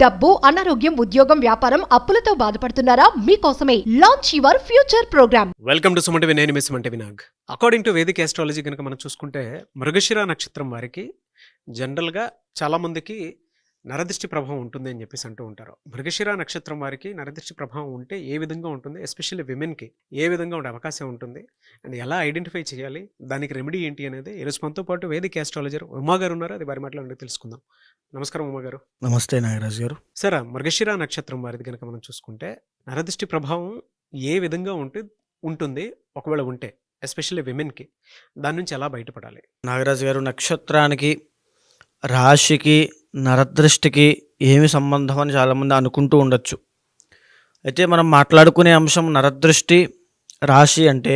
డబ్బు, అనారోగ్యం, ఉద్యోగం, వ్యాపారం, అప్పులతో బాధపడుతున్నారా? మీకోసమే launch your future programme. Welcome to Sumanti నేను మీ Sumanti Vinag. According to Vedic astrology కనుక మనం చూసుకుంటే మృగశిర నక్షత్రం వారికి జనరల్గా చాలా మందికి నరదృష్టి ప్రభావం ఉంటుంది అని చెప్పేసి అంటూ ఉంటారు. మృగశిర నక్షత్రం వారికి నరదృష్టి ప్రభావం ఉంటే ఏ విధంగా ఉంటుంది, ఎస్పెషల్లీ విమెన్కి ఏ విధంగా ఉండే అవకాశం ఉంటుంది అండ్ ఎలా ఐడెంటిఫై చేయాలి, దానికి రెమెడీ ఏంటి అనేది ఈరోజు మనతో పాటు వేదిక్ ఆస్ట్రాలజర్ ఉమా గారు ఉన్నారు. అది వారి మాటలో తెలుసుకుందాం. నమస్కారం ఉమా గారు. నమస్తే నాగరాజు గారు. సరే, మృగశిర నక్షత్రం వారిది కనుక మనం చూసుకుంటే నరదృష్టి ప్రభావం ఏ విధంగా ఉంటుంది ఒకవేళ ఉంటే, ఎస్పెషల్లీ విమెన్కి దాని నుంచి ఎలా బయటపడాలి? నాగరాజు గారు, నక్షత్రానికి రాశికి నరదృష్టికి ఏమి సంబంధం అని చాలామంది అనుకుంటూ ఉండొచ్చు. అయితే మనం మాట్లాడుకునే అంశం నరదృష్టి రాశి అంటే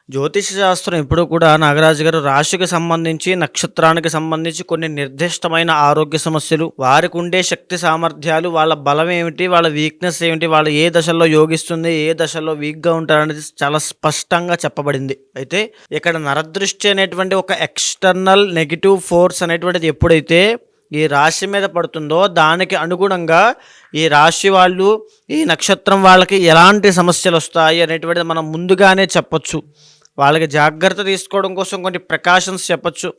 జ్యోతిష శాస్త్రం ఎప్పుడూ కూడా నాగరాజు గారు రాశికి సంబంధించి నక్షత్రానికి సంబంధించి కొన్ని నిర్దిష్టమైన ఆరోగ్య సమస్యలు, వారికి ఉండే శక్తి సామర్థ్యాలు, వాళ్ళ బలం ఏమిటి, వాళ్ళ వీక్నెస్ ఏమిటి, వాళ్ళు ఏ దశల్లో యోగిస్తుంది, ఏ దశల్లో వీక్గా ఉంటారు అనేది చాలా స్పష్టంగా చెప్పబడింది. అయితే ఇక్కడ నరదృష్టి అనేటువంటి ఒక ఎక్స్టర్నల్ నెగిటివ్ ఫోర్స్ అనేటువంటిది ఎప్పుడైతే ఈ రాశి మీద పడుతుందో దానికి అనుగుణంగా ఈ రాశి వాళ్ళు, ఈ నక్షత్రం వాళ్ళకి ఎలాంటి సమస్యలు వస్తాయి అనేటువంటిది మనం ముందుగానే చెప్పొచ్చు. వాళ్ళకి జాగ్రత్త తీసుకోవడం కోసం కొన్ని ప్రికాషన్స్ చెప్పచ్చు,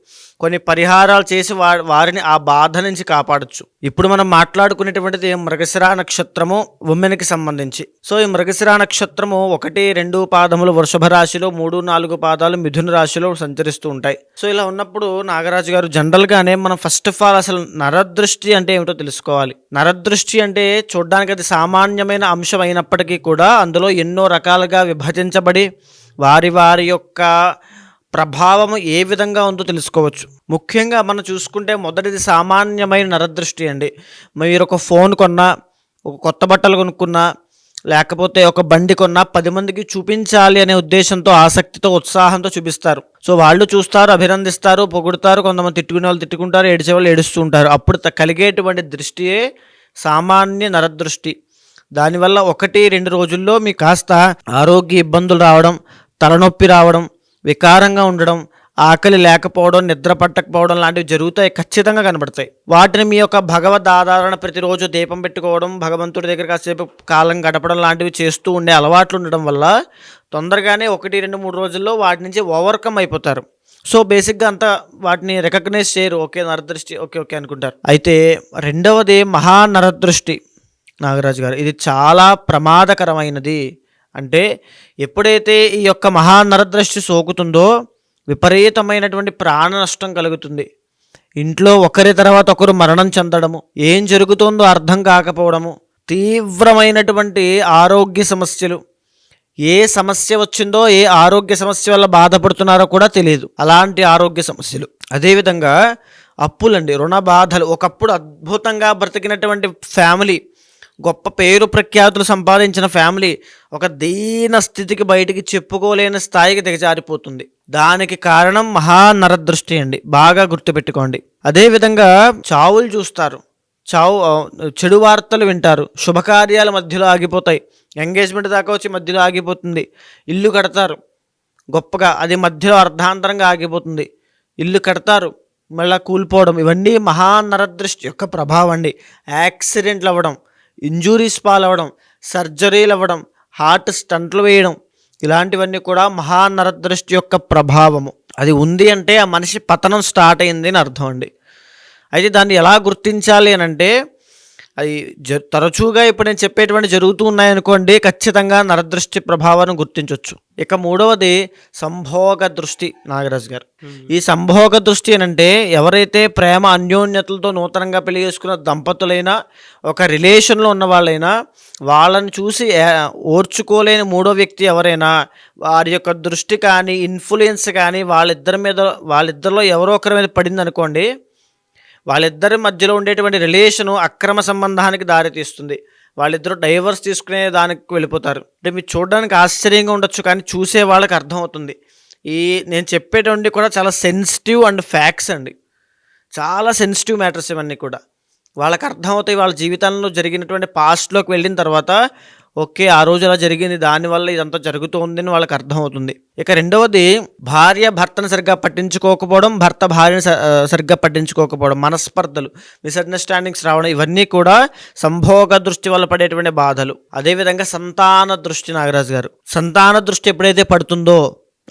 కొన్ని పరిహారాలు చేసి వారిని ఆ బాధ నుంచి కాపాడచ్చు. ఇప్పుడు మనం మాట్లాడుకునేటువంటిది మృగశిర నక్షత్రము ఉమెన్కి సంబంధించి. సో ఈ మృగశిర నక్షత్రము 1, 2 పాదములు వృషభ రాశిలో, 3, 4 పాదాలు మిథున రాశిలో సంచరిస్తూ ఉంటాయి. సో ఇలా ఉన్నప్పుడు నాగరాజు గారు, జనరల్గానే మనం ఫస్ట్ ఆఫ్ ఆల్ అసలు నరదృష్టి అంటే ఏమిటో తెలుసుకోవాలి. నరదృష్టి అంటే చూడడానికి అది సామాన్యమైన అంశం అయినప్పటికీ కూడా అందులో ఎన్నో రకాలుగా విభజించబడి వారి యొక్క ప్రభావం ఏ విధంగా ఉందో తెలుసుకోవచ్చు. ముఖ్యంగా మనం చూసుకుంటే మొదటిది సామాన్యమైన నరదృష్టి అండి. మీరు ఒక ఫోన్ కొన్నా, ఒక కొత్త బట్టలు కొనుక్కున్నా, లేకపోతే ఒక బండి కొన్నా 10 మందికి చూపించాలి అనే ఉద్దేశంతో, ఆసక్తితో, ఉత్సాహంతో చూపిస్తారు. సో వాళ్ళు చూస్తారు, అభినందిస్తారు, పొగుడుతారు, కొంతమంది తిట్టుకునే వాళ్ళు తిట్టుకుంటారు, ఏడిచే వాళ్ళు ఏడుస్తూ ఉంటారు. అప్పుడు కలిగేటువంటి దృష్టియే సామాన్య నరదృష్టి. దానివల్ల 1, 2 రోజుల్లో మీకు కాస్త ఆరోగ్య ఇబ్బందులు రావడం, తలనొప్పి రావడం, వికారంగా ఉండడం, ఆకలి లేకపోవడం, నిద్ర పట్టకపోవడం లాంటివి జరుగుతాయి, ఖచ్చితంగా కనబడతాయి. వాటిని మీ యొక్క భగవద్ ఆధారణ, ప్రతిరోజు దీపం పెట్టుకోవడం, భగవంతుడి దగ్గర కాసేపు కాలం గడపడం లాంటివి చేస్తూ ఉండే అలవాట్లు ఉండడం వల్ల తొందరగానే 1, 2, 3 రోజుల్లో వాటి నుంచి ఓవర్కమ్ అయిపోతారు. సో బేసిక్గా అంతా వాటిని రికగ్నైజ్ చేయరు. ఓకే నరదృష్టి, ఓకే అనుకుంటారు. అయితే రెండవది మహానరదృష్టి నాగరాజు గారు. ఇది చాలా ప్రమాదకరమైనది. అంటే ఎప్పుడైతే ఈ యొక్క మహానరదృష్టి సోకుతుందో విపరీతమైనటువంటి ప్రాణ నష్టం కలుగుతుంది. ఇంట్లో ఒకరి తర్వాత ఒకరు మరణం చెందడము, ఏం జరుగుతుందో అర్థం కాకపోవడము, తీవ్రమైనటువంటి ఆరోగ్య సమస్యలు, ఏ సమస్య వచ్చిందో, ఏ ఆరోగ్య సమస్య వల్ల బాధపడుతున్నారో కూడా తెలియదు, అలాంటి ఆరోగ్య సమస్యలు. అదేవిధంగా అప్పులండి, రుణ బాధలు. ఒకప్పుడు అద్భుతంగా బ్రతికినటువంటి ఫ్యామిలీ, గొప్ప పేరు ప్రఖ్యాతులు సంపాదించిన ఫ్యామిలీ ఒక దీన స్థితికి, బయటికి చెప్పుకోలేని స్థాయికి దిగజారిపోతుంది. దానికి కారణం మహానరదృష్టి అండి, బాగా గుర్తుపెట్టుకోండి. అదేవిధంగా చావులు చూస్తారు, చెడు వార్తలు వింటారు, శుభకార్యాల మధ్యలో ఆగిపోతాయి, ఎంగేజ్మెంట్ దాకా వచ్చి మధ్యలో ఆగిపోతుంది. ఇల్లు కడతారు గొప్పగా, అది మధ్యలో అర్ధాంతరంగా ఆగిపోతుంది. ఇల్లు కడతారు, మళ్ళీ కూలిపోవడం, ఇవన్నీ మహానరదృష్టి యొక్క ప్రభావం అండి. యాక్సిడెంట్లు అవ్వడం, ఇంజురీస్ పాలవడం, సర్జరీలు అవ్వడం, హార్ట్ స్టంట్లు వేయడం, ఇలాంటివన్నీ కూడా మహానరదృష్టి యొక్క ప్రభావము. అది ఉంది అంటే ఆ మనిషి పతనం స్టార్ట్ అయింది అని అర్థం అండి. అయితే దాన్ని ఎలా గుర్తించాలి అని అంటే, అది తరచుగా ఇప్పుడు నేను చెప్పేటువంటి జరుగుతూ ఉన్నాయనుకోండి, ఖచ్చితంగా నరదృష్టి ప్రభావాన్ని గుర్తించవచ్చు. ఇక మూడవది సంభోగ దృష్టి నాగరాజు గారు. ఈ సంభోగ దృష్టి అంటే ఎవరైతే ప్రేమ అన్యోన్యతలతో నూతనంగా పెళ్లి చేసుకున్న దంపతులైనా, ఒక రిలేషన్లో ఉన్న వాళ్ళైనా, వాళ్ళని చూసి ఓర్చుకోలేని మూడో వ్యక్తి ఎవరైనా, వారి యొక్క దృష్టి కానీ ఇన్ఫ్లుయెన్స్ కానీ వాళ్ళిద్దరిలో ఎవరో ఒకరి మీద పడింది అనుకోండి, వాళ్ళిద్దరి మధ్యలో ఉండేటువంటి రిలేషను అక్రమ సంబంధానికి దారితీస్తుంది. వాళ్ళిద్దరూ డైవర్స్ తీసుకునే దానికి వెళ్ళిపోతారు. అంటే మీరు చూడడానికి ఆశ్చర్యంగా ఉండొచ్చు, కానీ చూసే వాళ్ళకి అర్థమవుతుంది. నేను చెప్పేటువంటి కూడా చాలా సెన్సిటివ్ అండ్ ఫ్యాక్ట్స్ అండి, చాలా సెన్సిటివ్ మ్యాటర్స్ ఇవన్నీ కూడా. వాళ్ళకి అర్థమవుతాయి. వాళ్ళ జీవితంలో జరిగినటువంటి పాస్ట్లోకి వెళ్ళిన తర్వాత ఓకే, ఆ రోజు అలా జరిగింది, దానివల్ల ఇదంతా జరుగుతోంది అని వాళ్ళకి అర్థమవుతుంది. ఇక రెండవది, భార్య భర్తను సరిగ్గా పట్టించుకోకపోవడం, భర్త భార్యను సరిగ్గా పట్టించుకోకపోవడం, మనస్పర్ధలు, మిస్అండర్స్టాండింగ్స్ రావడం, ఇవన్నీ కూడా సంభోగ దృష్టి వల్ల పడేటువంటి బాధలు. అదేవిధంగా సంతాన దృష్టి, నాగరాజు గారు, సంతాన దృష్టి ఎప్పుడైతే పడుతుందో,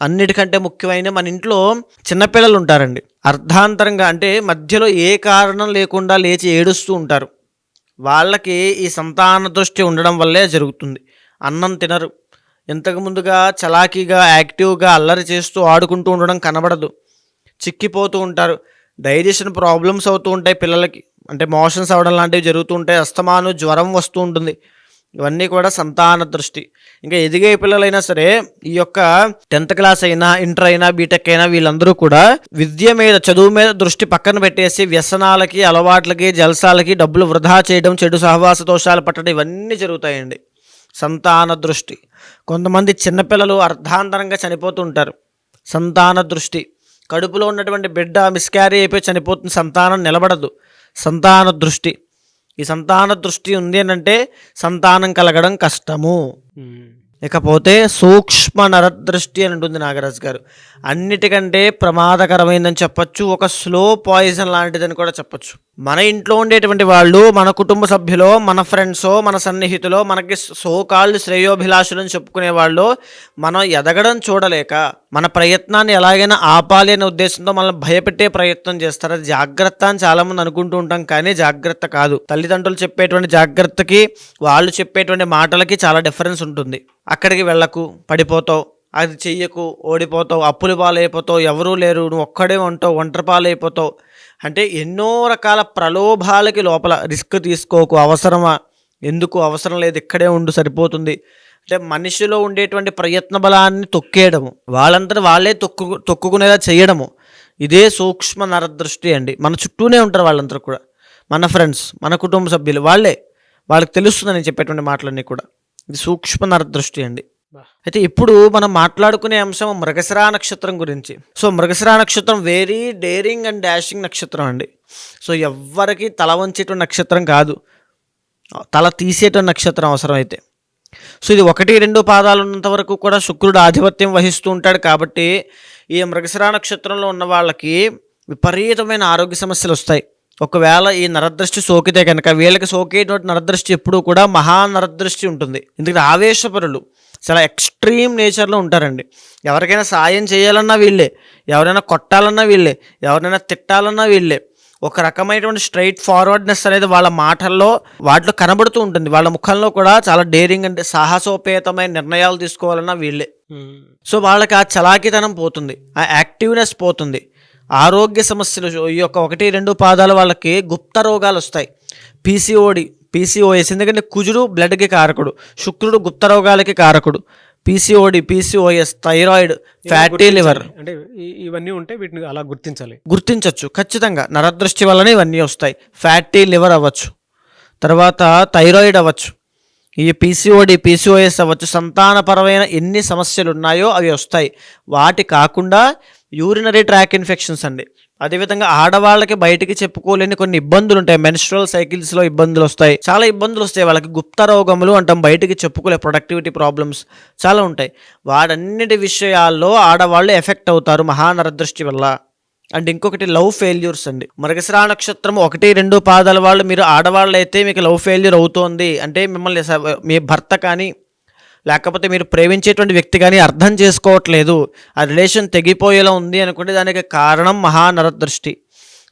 అన్నిటికంటే ముఖ్యమైన మన ఇంట్లో చిన్నపిల్లలు ఉంటారండి, అర్ధాంతరంగా అంటే మధ్యలో ఏ కారణం లేకుండా లేచి ఏడుస్తూ ఉంటారు. వాళ్ళకి ఈ సంతాన దృష్టి ఉండడం వల్లే జరుగుతుంది. అన్నం తినరు, ఇంతకు ముందుగా చలాకీగా యాక్టివ్గా అల్లరి చేస్తూ ఆడుకుంటూ ఉండడం కనబడదు, చిక్కిపోతూ ఉంటారు, డైజెషన్ ప్రాబ్లమ్స్ అవుతూ ఉంటాయి పిల్లలకి, అంటే మోషన్స్ అవ్వడం లాంటివి జరుగుతూ ఉంటాయి, అస్తమాను జ్వరం వస్తూ ఉంటుంది. ఇవన్నీ కూడా సంతాన దృష్టి. ఇంకా ఎదిగే పిల్లలైనా సరే, ఈ యొక్క 10th క్లాస్ అయినా, ఇంటర్ అయినా, బీటెక్ అయినా, వీళ్ళందరూ కూడా విద్య మీద, చదువు మీద దృష్టి పక్కన పెట్టేసి వ్యసనాలకి, అలవాట్లకి, జల్సాలకి డబ్బులు వృధా చేయడం, చెడు సహవాస దోషాలు పట్టడం, ఇవన్నీ జరుగుతాయండి. సంతాన దృష్టి. కొంతమంది చిన్నపిల్లలు అర్ధాంతరంగా చనిపోతూ ఉంటారు. సంతాన దృష్టి. కడుపులో ఉన్నటువంటి బిడ్డ మిస్క్యారీ అయిపోయి చనిపోతుంది, సంతానం నిలబడదు. సంతాన దృష్టి. ఈ సంతాన దృష్టి ఉంది అని అంటే సంతానం కలగడం కష్టము. ఇకపోతే సూక్ష్మ నరదృష్టి అని ఉంటుంది నాగరాజు గారు. అన్నిటికంటే ప్రమాదకరమైందని చెప్పచ్చు, ఒక స్లో పాయిజన్ లాంటిదని కూడా చెప్పచ్చు. మన ఇంట్లో ఉండేటువంటి వాళ్ళు, మన కుటుంబ సభ్యులో, మన ఫ్రెండ్సో, మన సన్నిహితులో, మనకి సోకాళ్ళు శ్రేయోభిలాషులని చెప్పుకునే వాళ్ళు మనం ఎదగడం చూడలేక మన ప్రయత్నాన్ని ఎలాగైనా ఆపాలి అనే ఉద్దేశంతో మనల్ని భయపెట్టే ప్రయత్నం చేస్తారు. అది జాగ్రత్త అని చాలామంది అనుకుంటూ ఉంటాం, కానీ జాగ్రత్త కాదు. తల్లిదండ్రులు చెప్పేటువంటి జాగ్రత్తకి, వాళ్ళు చెప్పేటువంటి మాటలకి చాలా డిఫరెన్స్ ఉంటుంది. అక్కడికి వెళ్ళకు, పడిపోతావు, అది చెయ్యకు, ఓడిపోతావు, అప్పులు పాలైపోతావు, ఎవరూ లేరు, నువ్వు ఒక్కడే ఉంటావు, ఒంటరి పాలైపోతావు అంటే ఎన్నో రకాల ప్రలోభాలకి లోపల రిస్క్ తీసుకోకు, అవసరమా, ఎందుకు, అవసరం లేదు, ఇక్కడే ఉండు, సరిపోతుంది అంటే మనిషిలో ఉండేటువంటి ప్రయత్న బలాన్ని తొక్కేయడము, వాళ్ళంతా వాళ్ళే తొక్కుకునేలా చేయడము, ఇదే సూక్ష్మ నరదృష్టి అండి. మన చుట్టూనే ఉంటారు వాళ్ళంతా కూడా, మన ఫ్రెండ్స్, మన కుటుంబ సభ్యులు, వాళ్ళకి తెలుస్తుందని చెప్పేటువంటి మాటలన్నీ కూడా. ఇది సూక్ష్మ నరదృష్టి అండి. అయితే ఇప్పుడు మనం మాట్లాడుకునే అంశం మృగశిర నక్షత్రం గురించి. సో మృగశిర నక్షత్రం వెరీ డేరింగ్ అండ్ డాషింగ్ నక్షత్రం అండి. సో ఎవ్వరికి తల వంచేటువంటి నక్షత్రం కాదు, తల తీసేటువంటి నక్షత్రం అవసరమైతే. సో ఇది 1-2 పాదాలు ఉన్నంత వరకు కూడా శుక్రుడు ఆధిపత్యం వహిస్తూ ఉంటాడు. కాబట్టి ఈ మృగశిర నక్షత్రంలో ఉన్న వాళ్ళకి విపరీతమైన ఆరోగ్య సమస్యలు వస్తాయి. ఒకవేళ ఈ నరదృష్టి సోకితే కనుక, వీళ్ళకి సోకేటువంటి నరదృష్టి ఎప్పుడూ కూడా మహానరదృష్టి ఉంటుంది. ఎందుకంటే ఆవేశపరులు, చాలా ఎక్స్ట్రీమ్ నేచర్లో ఉంటారండి. ఎవరికైనా సాయం చేయాలన్నా వీళ్ళే, ఎవరైనా కొట్టాలన్నా వీళ్ళే, ఎవరైనా తిట్టాలన్నా వీళ్ళే. ఒక రకమైనటువంటి స్ట్రైట్ ఫార్వర్డ్నెస్ అనేది వాళ్ళ మాటల్లో, వాటిలో కనబడుతూ ఉంటుంది. వాళ్ళ ముఖంలో కూడా చాలా డేరింగ్ అంటే సాహసోపేతమైన నిర్ణయాలు తీసుకోవాలన్నా వీళ్ళే. సో వాళ్ళకి ఆ చలాకితనం పోతుంది, ఆ యాక్టివ్నెస్ పోతుంది. ఆరోగ్య సమస్యలు, ఈ యొక్క 1-2 పాదాల వాళ్ళకి గుప్త రోగాలు వస్తాయి. PCOS, ఎందుకంటే కుజుడు బ్లడ్కి కారకుడు, శుక్రుడు గుప్త రోగాలకి కారకుడు. PCOS, థైరాయిడ్, ఫ్యాటీ లివర్, అంటే ఇవన్నీ ఉంటే వీటిని అలా గుర్తించవచ్చు ఖచ్చితంగా. నరదృష్టి వల్లనే ఇవన్నీ వస్తాయి. ఫ్యాటీ లివర్ అవ్వచ్చు, తర్వాత థైరాయిడ్ అవ్వచ్చు, ఈ PCOS అవ్వచ్చు. సంతానపరమైన ఎన్ని సమస్యలు ఉన్నాయో అవి వస్తాయి. వాటి కాకుండా యూరినరీ ట్రాక్ ఇన్ఫెక్షన్స్ అండి. అదేవిధంగా ఆడవాళ్ళకి బయటికి చెప్పుకోలేని కొన్ని ఇబ్బందులు ఉంటాయి. మెన్స్ట్రువల్ సైకిల్స్లో ఇబ్బందులు వస్తాయి, చాలా ఇబ్బందులు వస్తాయి వాళ్ళకి. గుప్త రోగములు అంటాం, బయటికి చెప్పుకోలే ప్రొడక్టివిటీ ప్రాబ్లమ్స్ చాలా ఉంటాయి. వాటన్నిటి విషయాల్లో ఆడవాళ్ళు ఎఫెక్ట్ అవుతారు మహానరదృష్టి వల్ల. అండ్ ఇంకొకటి లవ్ ఫెయిల్యూర్స్ అండి. మృగశిర నక్షత్రం 1-2 పాదాల వాళ్ళు, మీరు ఆడవాళ్ళు అయితే మీకు లవ్ ఫెయిల్యూర్ అవుతోంది అంటే మిమ్మల్ని మీ భర్త కానీ లేకపోతే మీరు ప్రేమించేటువంటి వ్యక్తి కానీ అర్థం చేసుకోవట్లేదు, ఆ రిలేషన్ తెగిపోయేలా ఉంది అనుకుంటే దానికి కారణం మహానరదృష్టి.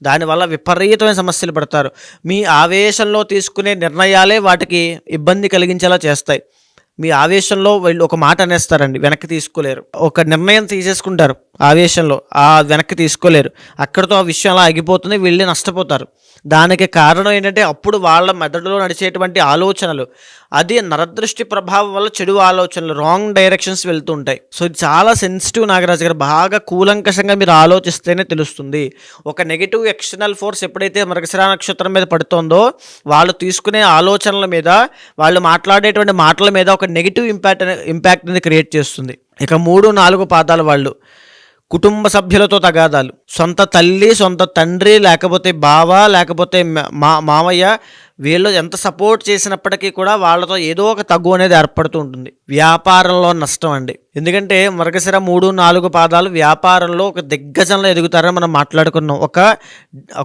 దానివల్ల విపరీతమైన సమస్యలు పడతారు. మీ ఆవేశంలో తీసుకునే నిర్ణయాలే వాటికి ఇబ్బంది కలిగించేలా చేస్తాయి. మీ ఆవేశంలో వీళ్ళు ఒక మాట అనేస్తారండి, వెనక్కి తీసుకోలేరు. ఒక నిర్ణయం తీసేసుకుంటారు ఆవేశంలో, వెనక్కి తీసుకోలేరు. అక్కడితో ఆ విషయం అలా ఆగిపోతుంది, వీళ్ళే నష్టపోతారు. దానికి కారణం ఏంటంటే అప్పుడు వాళ్ళ మెదడులో నడిచేటువంటి ఆలోచనలు, అది నరదృష్టి ప్రభావం వల్ల చెడు ఆలోచనలు, రాంగ్ డైరెక్షన్స్ వెళ్తూ ఉంటాయి. సో ఇది చాలా సెన్సిటివ్ నాగరాజు గారు. బాగా కూలంకషంగా మీరు ఆలోచిస్తేనే తెలుస్తుంది. ఒక నెగిటివ్ ఎక్స్టర్నల్ ఫోర్స్ ఎప్పుడైతే మృగశిర నక్షత్రం మీద పడుతుందో, వాళ్ళు తీసుకునే ఆలోచనల మీద, వాళ్ళు మాట్లాడేటువంటి మాటల మీద ఒక నెగిటివ్ ఇంపాక్ట్ అనేది క్రియేట్ చేస్తుంది. ఇక 3-4 పాదాల వాళ్ళు కుటుంబ సభ్యులతో తగాదాలు, సొంత తల్లి, సొంత తండ్రి, లేకపోతే బావ, లేకపోతే మామయ్య, వీళ్ళు ఎంత సపోర్ట్ చేసినప్పటికీ కూడా వాళ్ళతో ఏదో ఒక తగ్గు అనేది ఏర్పడుతూ ఉంటుంది. వ్యాపారంలో నష్టం అండి. ఎందుకంటే మృగశిర 3, 4 పాదాలు వ్యాపారంలో ఒక దిగ్గజంలో ఎదుగుతారని మనం మాట్లాడుకున్నాం.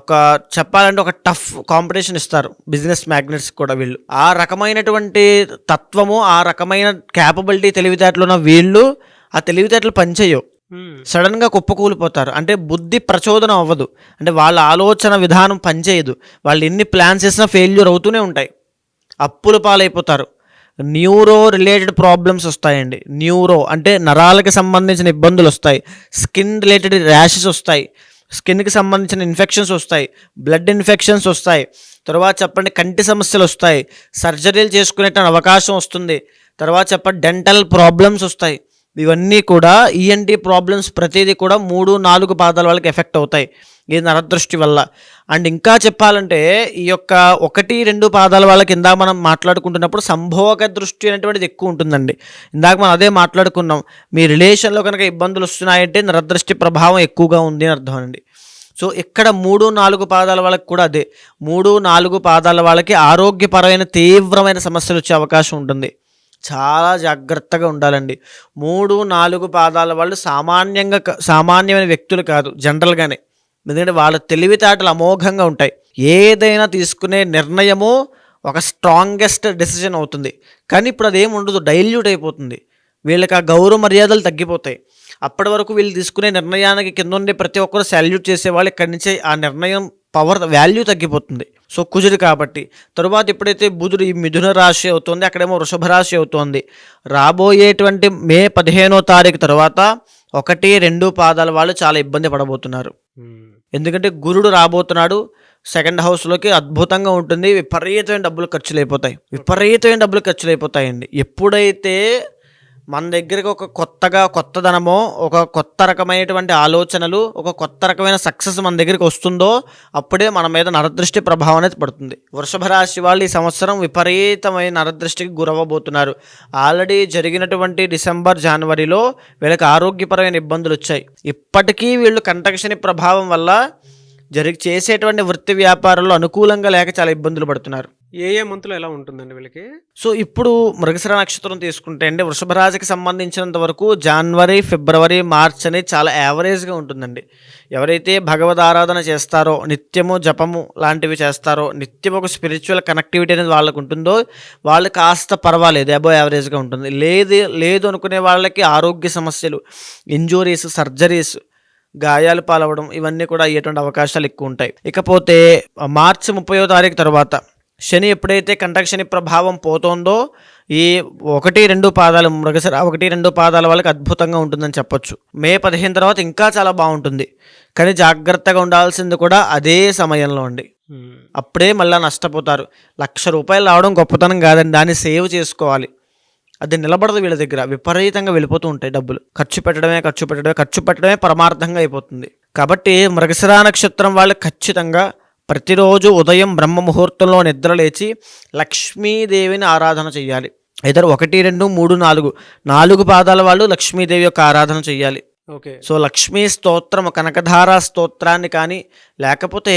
ఒక చెప్పాలంటే ఒక టఫ్ కాంపిటీషన్ ఇస్తారు బిజినెస్ మ్యాగ్నెట్స్ కూడా. వీళ్ళు ఆ రకమైనటువంటి తత్వము, ఆ రకమైన క్యాపబిలిటీ, తెలివితేటలు ఉన్న వీళ్ళు ఆ తెలివితేటలు పనిచేయవు. సడన్గా కుప్పకూలిపోతారు. అంటే బుద్ధి ప్రచోదనం అవ్వదు, అంటే వాళ్ళ ఆలోచన విధానం పనిచేయదు. వాళ్ళు ఎన్ని ప్లాన్స్ చేసినా ఫెయిల్యూర్ అవుతూనే ఉంటాయి. అప్పుల పాలైపోతారు. న్యూరో రిలేటెడ్ ప్రాబ్లమ్స్ వస్తాయండి. న్యూరో అంటే నరాలకు సంబంధించిన ఇబ్బందులు వస్తాయి. స్కిన్ రిలేటెడ్ ర్యాషెస్ వస్తాయి. స్కిన్కి సంబంధించిన ఇన్ఫెక్షన్స్ వస్తాయి. బ్లడ్ ఇన్ఫెక్షన్స్ వస్తాయి. తర్వాత చెప్పండి కంటి సమస్యలు వస్తాయి. సర్జరీలు చేసుకునే అవకాశం వస్తుంది. తర్వాత చెప్పండి డెంటల్ ప్రాబ్లమ్స్ వస్తాయి. ఇవన్నీ కూడా ఈఎన్టీ ప్రాబ్లమ్స్ ప్రతిదీ కూడా 3, 4 పాదాల వాళ్ళకి ఎఫెక్ట్ అవుతాయి ఈ నరదృష్టి వల్ల. అండ్ ఇంకా చెప్పాలంటే ఈ యొక్క 1, 2 పాదాల వాళ్ళకి ఇందాక మనం మాట్లాడుకుంటున్నప్పుడు సంభోగ దృష్టి అనేటువంటిది ఎక్కువ ఉంటుందండి. ఇందాక మనం అదే మాట్లాడుకున్నాం. మీ రిలేషన్లో కనుక ఇబ్బందులు వస్తున్నాయంటే నరదృష్టి ప్రభావం ఎక్కువగా ఉంది అని అర్థం అండి. సో ఇక్కడ 3, 4 పాదాల వాళ్ళకి కూడా అదే. 3, 4 పాదాల వాళ్ళకి ఆరోగ్యపరమైన తీవ్రమైన సమస్యలు వచ్చే అవకాశం ఉంటుంది. చాలా జాగ్రత్తగా ఉండాలండి. 3, 4 పాదాల వాళ్ళు సామాన్యమైన వ్యక్తులు కాదు జనరల్గానే. ఎందుకంటే వాళ్ళ తెలివితేటలు అమోఘంగా ఉంటాయి. ఏదైనా తీసుకునే నిర్ణయము ఒక స్ట్రాంగెస్ట్ డెసిషన్ అవుతుంది. కానీ ఇప్పుడు అదేం ఉండదు, డైల్యూట్ అయిపోతుంది. వీళ్ళకి ఆ గౌరవ మర్యాదలు తగ్గిపోతాయి. అప్పటి వరకు వీళ్ళు తీసుకునే నిర్ణయానికి కింద ఉండే ప్రతి ఒక్కరు సాల్యూట్ చేసేవాళ్ళు ఇక్కడి నుంచే ఆ నిర్ణయం పవర్ వాల్యూ తగ్గిపోతుంది. సో కుజుడు కాబట్టి. తరువాత ఎప్పుడైతే బుధుడు ఈ మిథున రాశి అవుతుంది, అక్కడేమో వృషభ రాశి అవుతుంది. రాబోయేటువంటి మే 15వ తారీఖు తర్వాత 1, 2 పాదాల వాళ్ళు చాలా ఇబ్బంది పడబోతున్నారు. ఎందుకంటే గురుడు రాబోతున్నాడు సెకండ్ హౌస్లోకి. అద్భుతంగా ఉంటుంది. విపరీతమైన డబ్బులు ఖర్చులు అయిపోతాయండి. ఎప్పుడైతే మన దగ్గరికి ఒక కొత్తదనమో, ఒక కొత్త రకమైనటువంటి ఆలోచనలు, ఒక కొత్త రకమైన సక్సెస్ మన దగ్గరికి వస్తుందో అప్పుడే మన మీద నరదృష్టి ప్రభావం అనేది పడుతుంది. వృషభ రాశి వాళ్ళు ఈ సంవత్సరం విపరీతమైన నరదృష్టికి గురవ్వబోతున్నారు. ఆల్రెడీ జరిగినటువంటి డిసెంబర్, జనవరిలో వీళ్ళకి ఆరోగ్యపరమైన ఇబ్బందులు వచ్చాయి. ఇప్పటికీ వీళ్ళు కంటకశని ప్రభావం వల్ల చేసేటువంటి వృత్తి వ్యాపారంలో అనుకూలంగా లేక చాలా ఇబ్బందులు పడుతున్నారు. ఏ మంత్లో ఎలా ఉంటుందండి వీళ్ళకి? సో ఇప్పుడు మృగశిర నక్షత్రం తీసుకుంటే అండి, వృషభ రాశికి సంబంధించినంత వరకు జనవరి, ఫిబ్రవరి, మార్చ్ అనేది చాలా యావరేజ్గా ఉంటుందండి. ఎవరైతే భగవద్ ఆరాధన చేస్తారో, నిత్యము జపము లాంటివి చేస్తారో, నిత్యం ఒక స్పిరిచువల్ కనెక్టివిటీ అనేది వాళ్ళకు ఉంటుందో వాళ్ళు కాస్త పర్వాలేదు, అబోవ్ యావరేజ్గా ఉంటుంది. లేదు అనుకునే వాళ్ళకి ఆరోగ్య సమస్యలు, ఇంజూరీస్, సర్జరీస్, గాయాలు పాలవడం ఇవన్నీ కూడా అయ్యేటువంటి అవకాశాలు ఎక్కువ ఉంటాయి. ఇకపోతే మార్చి 30వ తారీఖు తర్వాత శని ఎప్పుడైతే కంటక శని ప్రభావం పోతుందో ఈ 1, 2 పాదాలు మృగశిర 1, 2 పాదాల వాళ్ళకి అద్భుతంగా ఉంటుందని చెప్పొచ్చు. మే 15 తర్వాత ఇంకా చాలా బాగుంటుంది. కానీ జాగ్రత్తగా ఉండాల్సింది కూడా అదే సమయంలో అండి. అప్పుడే మళ్ళీ నష్టపోతారు. ₹1,00,000 రావడం గొప్పతనం కాదండి, దాన్ని సేవ్ చేసుకోవాలి. అది నిలబడదు వీళ్ళ దగ్గర. విపరీతంగా వెళ్ళిపోతూ ఉంటాయి డబ్బులు. ఖర్చు పెట్టడమే పరమార్థంగా అయిపోతుంది. కాబట్టి మృగశిర నక్షత్రం వాళ్ళు ఖచ్చితంగా ప్రతిరోజు ఉదయం బ్రహ్మ ముహూర్తంలో నిద్ర లేచి లక్ష్మీదేవిని ఆరాధన చేయాలి. ఇద్దరు 1, 2, 3, 4 పాదాల వాళ్ళు లక్ష్మీదేవి యొక్క ఆరాధన చేయాలి. ఓకే. సో లక్ష్మీ స్తోత్రం, కనకధార స్తోత్రాన్ని కానీ, లేకపోతే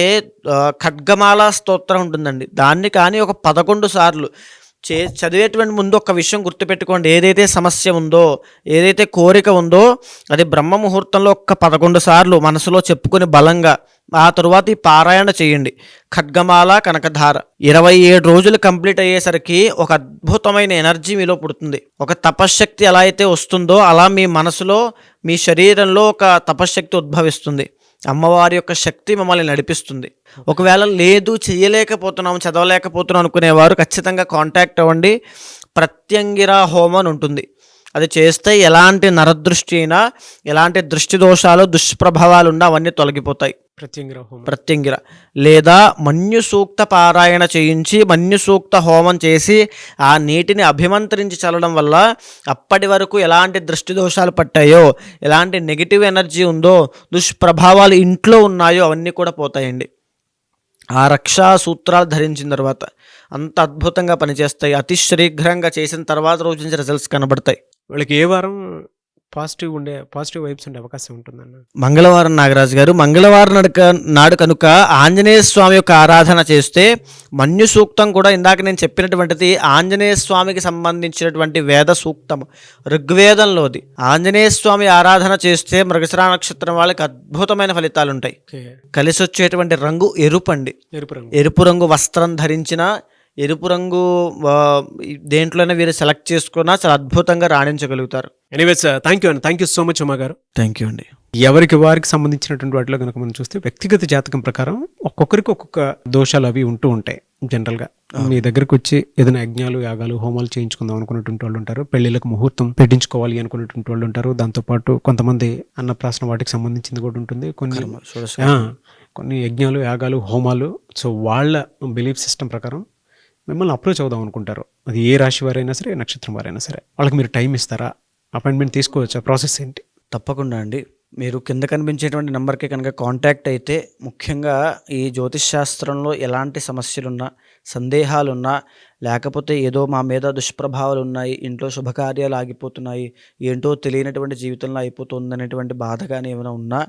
ఖడ్గమాల స్తోత్రం ఉంటుందండి, దాన్ని కానీ ఒక 11 సార్లు చదివేటువంటి ముందు ఒక విషయం గుర్తుపెట్టుకోండి. ఏదైతే సమస్య ఉందో, ఏదైతే కోరిక ఉందో అది బ్రహ్మ ముహూర్తంలో 11 సార్లు మనసులో చెప్పుకొని బలంగా ఆ తరువాత ఈ పారాయణ చేయండి. ఖడ్గమాల, కనకధార 27 రోజులు కంప్లీట్ అయ్యేసరికి ఒక అద్భుతమైన ఎనర్జీ మీలో పుడుతుంది. ఒక తపశ్శక్తి ఎలా అయితే వస్తుందో అలా మీ మనసులో, మీ శరీరంలో ఒక తపశ్శక్తి ఉద్భవిస్తుంది. అమ్మవారి యొక్క శక్తి మమ్మల్ని నడిపిస్తుంది. ఒకవేళ లేదు, చేయలేకపోతున్నాం, చదవలేకపోతున్నాం అనుకునేవారు ఖచ్చితంగా కాంటాక్ట్ అవ్వండి. ప్రత్యంగిరా హోమం అని ఉంటుంది. అది చేస్తే ఎలాంటి నరదృష్టి అయినా, ఎలాంటి దృష్టి దోషాలు, దుష్ప్రభావాలు ఉన్నా అవన్నీ తొలగిపోతాయి. ప్రత్యంగిర లేదా మన్యు సూక్త పారాయణ చేయించి, మన్యు సూక్త హోమం చేసి ఆ నీటిని అభిమంత్రించి చల్లడం వల్ల అప్పటి వరకు ఎలాంటి దృష్టి దోషాలు పట్టాయో, ఎలాంటి నెగిటివ్ ఎనర్జీ ఉందో, దుష్ప్రభావాలు ఇంట్లో ఉన్నాయో అవన్నీ కూడా పోతాయండి. ఆ రక్షా సూత్రాలు ధరించిన తర్వాత అంత అద్భుతంగా పనిచేస్తాయి. అతి శీఘ్రంగా చేసిన తర్వాత రోజు నుంచి రిజల్ట్స్ కనబడతాయి. వాళ్ళకి ఏ వారం పాజిటివ్ వైబ్స్ ఉండే అవకాశం ఉంటుందన్న. మంగళవారం నాగరాజు గారు, మంగళవారం నాడు కనుక ఆంజనేయ స్వామి యొక్క ఆరాధన చేస్తే మన్యు సూక్తం కూడా ఇందాక నేను చెప్పినటువంటిది ఆంజనేయ స్వామికి సంబంధించినటువంటి వేద సూక్తం, ఋగ్వేదంలోది. ఆంజనేయ స్వామి ఆరాధన చేస్తే మృగశిర నక్షత్రం వాళ్ళకి అద్భుతమైన ఫలితాలు ఉంటాయి. కలిసి వచ్చేటువంటి రంగు ఎరుపండి. ఎరుపు రంగు వస్త్రం ధరించిన, ఎరుపు రంగు దేంట్లోనే వీరు సెలెక్ట్ చేసుకున్నా చాలా అద్భుతంగా రాణించగలుగుతారు. Anyways thank you so much Uma garu. Thank you అండి. ఎవరికి వారికి సంబంధించినటువంటి వాటిలో కనుక మనం చూస్తే వ్యక్తిగత జాతకం ప్రకారం ఒక్కొక్కరికి ఒక్కొక్క దోషాలు అవి ఉంటూ ఉంటాయి. జనరల్గా మీ దగ్గరకు వచ్చి ఏదైనా యజ్ఞాలు, యాగాలు, హోమాలు చేయించుకుందాం అనుకున్నటువంటి వాళ్ళు ఉంటారు. పెళ్లిళ్ళకు ముహూర్తం పెట్టించుకోవాలి అనుకున్నటువంటి వాళ్ళు ఉంటారు. దాంతోపాటు కొంతమంది అన్నప్రాసన వాటికి సంబంధించింది కూడా ఉంటుంది. కొన్ని యజ్ఞాలు, యాగాలు, హోమాలు. సో వాళ్ళ బిలీఫ్ సిస్టమ్ ప్రకారం మిమ్మల్ని అప్రోచ్ అవుదాం అనుకుంటారు. అది ఏ రాశి వారైనా సరే, నక్షత్రం వారైనా సరే. వాళ్ళకి మీరు టైం ఇస్తారా? అపాయింట్మెంట్ తీసుకోవచ్చా? ప్రాసెస్ ఏంటి? తప్పకుండా అండి. మీరు కింద కనిపించేటువంటి నెంబర్కి కనుక కాంటాక్ట్ అయితే, ముఖ్యంగా ఈ జ్యోతిష్ శాస్త్రంలో ఎలాంటి సమస్యలున్నా, సందేహాలున్నా, లేకపోతే ఏదో మా మీద దుష్ప్రభావాలు ఉన్నాయి, ఇంట్లో శుభకార్యాలు ఆగిపోతున్నాయి, ఏంటో తెలియనటువంటి జీవితంలో అయిపోతుంది అనేటువంటి బాధ కానీ ఏమైనా ఉన్నా,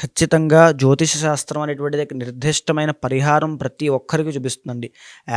ఖచ్చితంగా జ్యోతిష శాస్త్రం అనేటువంటిది నిర్దిష్టమైన పరిహారం ప్రతి ఒక్కరికి చూపిస్తుందండి.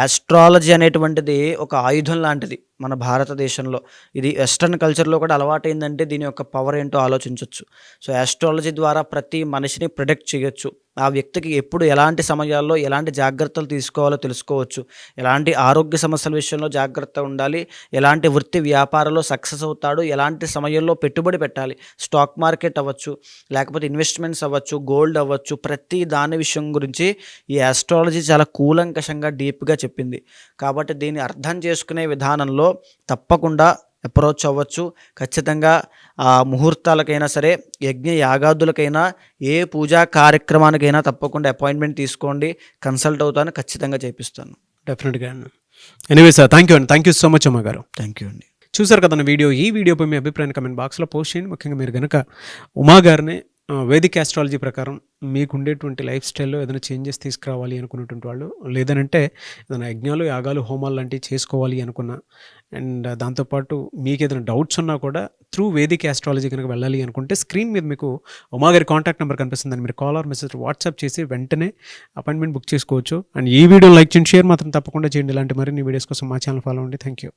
ఆస్ట్రాలజీ అనేటువంటిది ఒక ఆయుధం లాంటిది మన భారతదేశంలో. ఇది వెస్ట్రన్ కల్చర్లో కూడా అలవాటైందంటే దీని యొక్క పవర్ ఏంటో ఆలోచించవచ్చు. సో ఆస్ట్రాలజీ ద్వారా ప్రతి మనిషిని ప్రిడిక్ట్ చేయొచ్చు. ఆ వ్యక్తికి ఎప్పుడు ఎలాంటి సమయాల్లో ఎలాంటి జాగ్రత్తలు తీసుకోవాలో తెలుసుకోవచ్చు. ఎలాంటి ఆరోగ్య సమస్యల విషయంలో జాగ్రత్త ఉండాలి, ఎలాంటి వృత్తి వ్యాపారంలో సక్సెస్ అవుతాడు, ఎలాంటి సమయంలో పెట్టుబడి పెట్టాలి, స్టాక్ మార్కెట్ అవ్వచ్చు, లేకపోతే ఇన్వెస్ట్మెంట్స్ అవ్వచ్చు, గోల్డ్ అవ్వచ్చు, ప్రతి దాని విషయం గురించి ఈ ఆస్ట్రాలజీ చాలా కూలంకషంగా డీప్గా చెప్పింది. కాబట్టి దీన్ని అర్థం చేసుకునే విధానంలో తప్పకుండా అప్రోచ్ అవ్వచ్చు. ఖచ్చితంగా ఆ ముహూర్తాలకైనా సరే, యజ్ఞ యాగాదులకైనా, ఏ పూజా కార్యక్రమానికైనా తప్పకుండా అపాయింట్మెంట్ తీసుకోండి. కన్సల్ట్ అవుతాను, ఖచ్చితంగా చేపిస్తాను. డెఫినెట్గా. Anyways thank you so much అమ్మ గారు. థ్యాంక్ యూ అండి. చూసారు కదా ఈ వీడియోపై మీ అభిప్రాయాన్ని కమెంట్ బాక్స్లో పోస్ట్ చేయండి. ముఖ్యంగా మీరు కనుక ఉమా గారిని వేదిక్ ఆస్ట్రాలజీ ప్రకారం మీకు ఉండేటువంటి లైఫ్ స్టైల్లో ఏదైనా చేంజెస్ తీసుకురావాలి అనుకున్నటువంటి వాళ్ళు, లేదనంటే ఏదైనా యజ్ఞాలు, యాగాలు, హోమాలు లాంటివి చేసుకోవాలి అనుకున్నా, అండ్ దాంతోపాటు మీకు ఏదైనా డౌట్స్ ఉన్నా కూడా త్రూ వేదిక్ ఆస్ట్రాలజీ కనుక వెళ్ళాలి అనుకుంటే స్క్రీన్ మీద మీకు ఉమా గారి కాంటాక్ట్ నెంబర్ కనిపిస్తుంది. దాన్ని మీరు కాల్ ఆర్ మెసేజ్ వాట్సాప్ చేసి వెంటనే అపాయింట్మెంట్ బుక్ చేసుకోవచ్చు. అండ్ ఈ వీడియో లైక్ చేయండి, షేర్ మాత్రం తప్పకుండా చేయండి. ఇలాంటి మరిన్ని వీడియోస్ కోసం మా ఛానల్ ఫాలో అవ్వండి. Thank you.